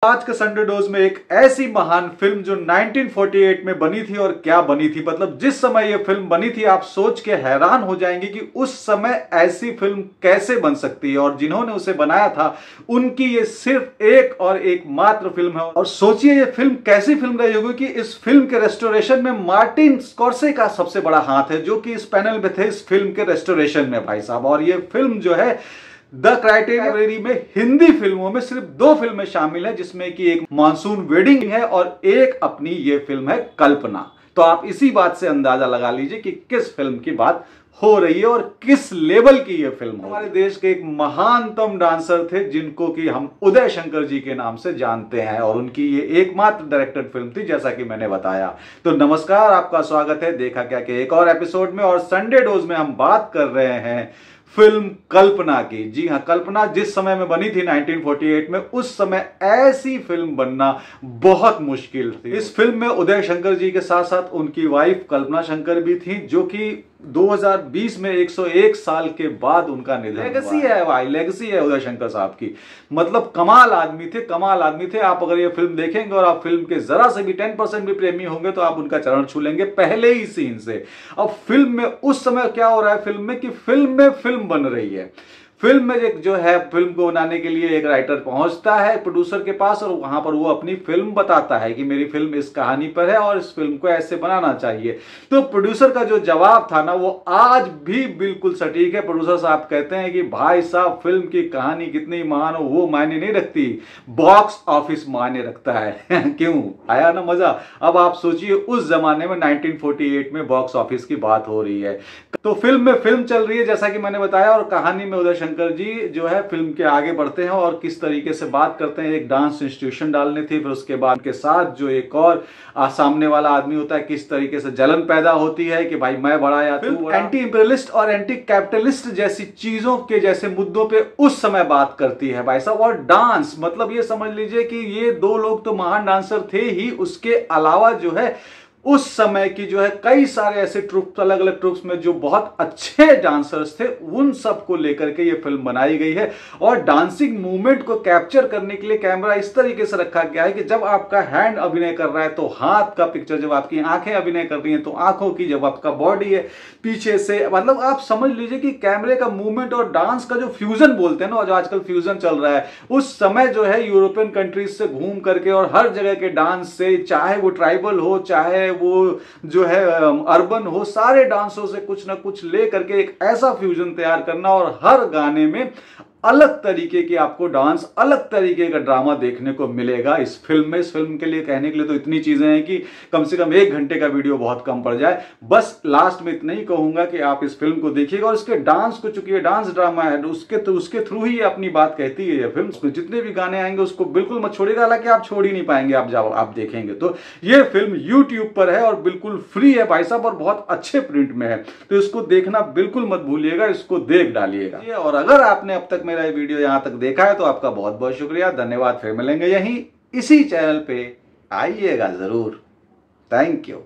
आज के Sunday dose में एक ऐसी महान फिल्म जो 1948 में बनी थी, और क्या बनी थी, मतलब जिस समय ये फिल्म बनी थी आप सोच के हैरान हो जाएंगे कि उस समय ऐसी फिल्म कैसे बन सकती है। और जिन्होंने उसे बनाया था उनकी ये सिर्फ एक और एक मात्र फिल्म है। और सोचिए ये फिल्म कैसी फिल्म रही होगी कि इस फिल्म के रेस्टोरेशन में मार्टिन स्कॉर्सेज़े का सबसे बड़ा हाथ है, जो कि इस पैनल में थे इस फिल्म के रेस्टोरेशन में भाई साहब। और ये फिल्म जो है द क्राइटेरिया में हिंदी फिल्मों में सिर्फ 2 फिल्में शामिल है, जिसमें कि एक मानसून वेडिंग है और एक अपनी ये फिल्म है कल्पना। तो आप इसी बात से अंदाजा लगा लीजिए कि किस फिल्म की बात हो रही है और किस लेवल की ये फिल्म है। हमारे देश के एक महानतम डांसर थे जिनको कि हम उदय शंकर जी के नाम से जानते हैं, और उनकी ये एकमात्र डायरेक्टेड फिल्म थी, जैसा कि मैंने बताया। तो नमस्कार, आपका स्वागत है देखा क्या के एक और एपिसोड में। और संडे डोज में हम बात कर रहे हैं फिल्म कल्पना की। जी हां, कल्पना जिस समय में बनी थी 1948 में, उस समय ऐसी फिल्म बनना बहुत मुश्किल थी। इस फिल्म में उदय शंकर जी के साथ साथ उनकी वाइफ कल्पना शंकर भी थी, जो कि 2020 में 101 साल के बाद उनका निधन। लेगेसी है भाई, लेगेसी है उदय शंकर साहब की। मतलब कमाल आदमी थे, कमाल आदमी थे। आप अगर ये फिल्म देखेंगे और आप फिल्म के जरा से भी 10% भी प्रेमी होंगे तो आप उनका चरण छू लेंगे पहले ही सीन से। अब फिल्म में उस समय क्या हो रहा है फिल्म में कि फिल्म में फिल्म बन रही है। फिल्म में एक जो है फिल्म को बनाने के लिए एक राइटर पहुंचता है प्रोड्यूसर के पास, और वहां पर वो अपनी फिल्म बताता है कि मेरी फिल्म इस कहानी पर है और इस फिल्म को ऐसे बनाना चाहिए। तो प्रोड्यूसर का जो जवाब था ना, वो आज भी बिल्कुल सटीक है। प्रोड्यूसर साहब कहते हैं कि भाई साहब, फिल्म की कहानी कितनी महान हो वो मायने नहीं रखती, बॉक्स ऑफिस मायने रखता है। क्यों? आया ना मजा। अब आप सोचिए उस जमाने में 1948 में बॉक्स ऑफिस की बात हो रही है। तो फिल्म में फिल्म चल रही है जैसा कि मैंने बताया, और कहानी में उदय शंकर जी जो है फिल्म के आगे बढ़ते हैं और किस तरीके से बात करते हैं। एक डांस इंस्टीट्यूशन डालनी थी, फिर उसके बाद के साथ जो एक और सामने वाला आदमी होता है, किस तरीके से जलन पैदा होती है कि भाई मैं बड़ा या तू बड़ा। एंटी इंपीरियलिस्ट और एंटी कैपिटलिस्ट जैसी चीजों के जैसे मुद्दों पे उस समय बात करती है भाई साहब। और डांस, मतलब ये समझ लीजिए कि ये 2 लोग तो महान डांसर थे ही, उसके अलावा जो है उस समय की जो है कई सारे ऐसे ट्रुप्स, अलग अलग ट्रुप्स में जो बहुत अच्छे डांसर्स थे, उन सब को लेकर के ये फिल्म बनाई गई है। और डांसिंग मूवमेंट को कैप्चर करने के लिए कैमरा इस तरीके से रखा गया है कि जब आपका हैंड अभिनय कर रहा है तो हाथ का पिक्चर, जब आपकी आंखें अभिनय कर रही हैं तो आंखों की, जब आपका बॉडी है पीछे से, मतलब आप समझ लीजिए कि कैमरे का मूवमेंट और डांस का जो फ्यूजन बोलते हैं ना, जो आजकल फ्यूजन चल रहा है, उस समय जो है यूरोपियन कंट्रीज से घूम करके और हर जगह के डांस से, चाहे वो ट्राइबल हो चाहे वो जो है अर्बन हो, सारे डांसों से कुछ ना कुछ ले करके एक ऐसा फ्यूजन तैयार करना, और हर गाने में अलग तरीके की आपको डांस, अलग तरीके का ड्रामा देखने को मिलेगा इस फिल्म में। इस फिल्म के लिए कहने के लिए तो इतनी चीजें हैं कि कम से कम 1 घंटे का वीडियो बहुत कम पड़ जाए। बस लास्ट में इतना ही कहूंगा कि आप इस फिल्म को देखिएगा, और इसके डांस को, चूंकि ये डांस ड्रामा है, उसके थ्रू ही अपनी बात कहती है ये फिल्म। उसमें जितने भी गाने आएंगे उसको बिल्कुल मत छोड़िएगा, हालांकि आप छोड़ ही नहीं पाएंगे आप देखेंगे तो। ये फिल्म यूट्यूब पर है और बिल्कुल फ्री है भाई साहब, और बहुत अच्छे प्रिंट में है, तो इसको देखना बिल्कुल मत भूलिएगा, इसको देख डालिएगा। और अगर आपने अब तक मेरा वीडियो यहां तक देखा है तो आपका बहुत बहुत शुक्रिया, धन्यवाद। फिर मिलेंगे यहीं इसी चैनल पे, आइएगा जरूर। Thank you.